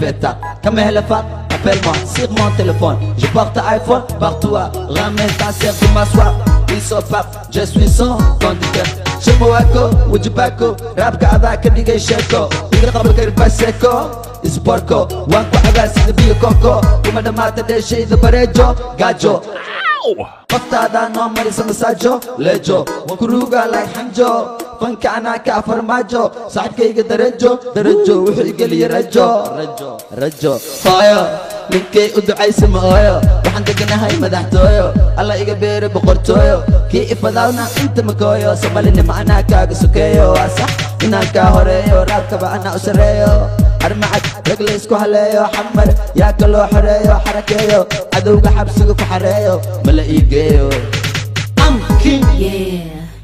fait tard. Quand mes lefats, appelle-moi sur mon téléphone. Je porte iPhone partout, ramène ta sœur pour m'asseoir. Ils sont pas, je suis son conducteur. Je m'ouako, Wujibako, rap kada kadigay sheko. Iga qabl karba seko, isporko. Wanko agasi de bio koko. Kuma damata de shay de barejo, gajo. Qoftada no marisa masajo, lejo. Wankuruga like hanjo. Fanka ana ka farmajo. Saxibkayga darajo, darajo. Wuxuu igaliya rajo. Fire. ninkay u ducaysama ooyo waxaan deganahay madaxtooyo alla iga beere boqortooyo kii ifadaawna inta makooyo somalina macnaa kaaga sokeeyo waa sax inaan kaa horeeyo raabkaba anaa u sareeyo armacad rag la isku haleeyo xamar yaa kaloo xoreeyo xarakeeyo cadowga xabsiga ku xareeyo mala ii geeyo am king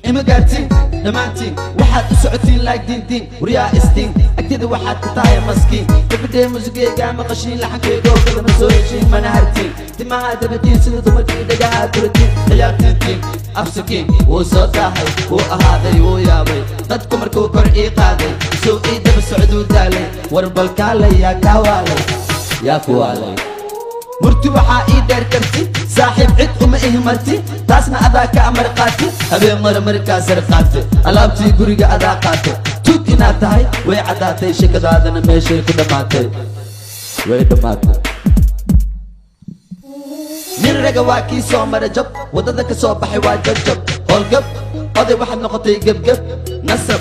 ima gaartiin dhammaantiin waxaad u socotiin like diintiin waryaa istiin agtida waxaad ka tahay maskiin gabadhee musigeyga maqashiin laxankeygo kalama soo heshiin mana hartiin timaha dabadiin sida dumarkii dhagaha duratiin ciyaartiintiin afsakiin wuu soo daahay wuu ahaaday wuu yaabay dadku markuu kor ii qaaday soo ii daba socduu daalay war balkaalay yaa kaa waalay yaa ku waalay murti waxaa ii dheer karti saaxiib cid uma ihmarti taasna adaa ka amar qaati habeen marmarkaa sar qaate alaabtii guriga adaa qaate tug inaad tahay way caddaatay shakadaadana meeshay ku dhammaatay way dhammaatay nin raga waa kii soo mara jab waddada ka soo baxay waa jabjab howlgab oday waxaad noqotay gebgeb nasab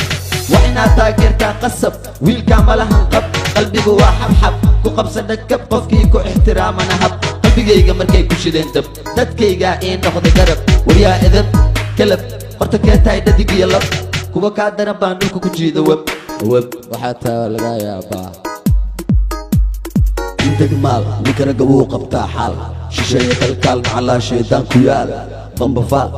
waa inaad taageertaa qasab wiilkaa malahan qab qalbigu waa xabxab ku qabsa dhagkab qofkii ku ixtiraamana hab qalbigayga markay ku shideen dab dadkaygaa ii noqday garab waryaa edab kalab horta kee tahay dhadig iyo lab kuwa kaa daran baan dhulka ku jiida web waxaa taa lagaa yaabaa intagmaal ninka ragga wuu qabtaa xaal shisheeye kalkaal macallaa shaydaan ku yaal bambafaal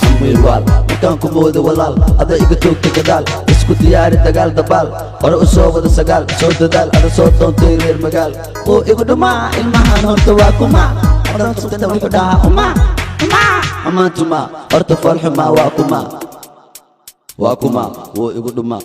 amilwaal markaan ku mooda walaal ada iga toogta gadaal isku diyaari dagaal dabaal hore u soo wada sagaal soo dadaal ada soo doontay reer magaal oo igu dhumaa ilmahan horta waa kuma horta wuxuu dhahaa amaantuma horta foolxumaa waa kuma wuu igu dhumaa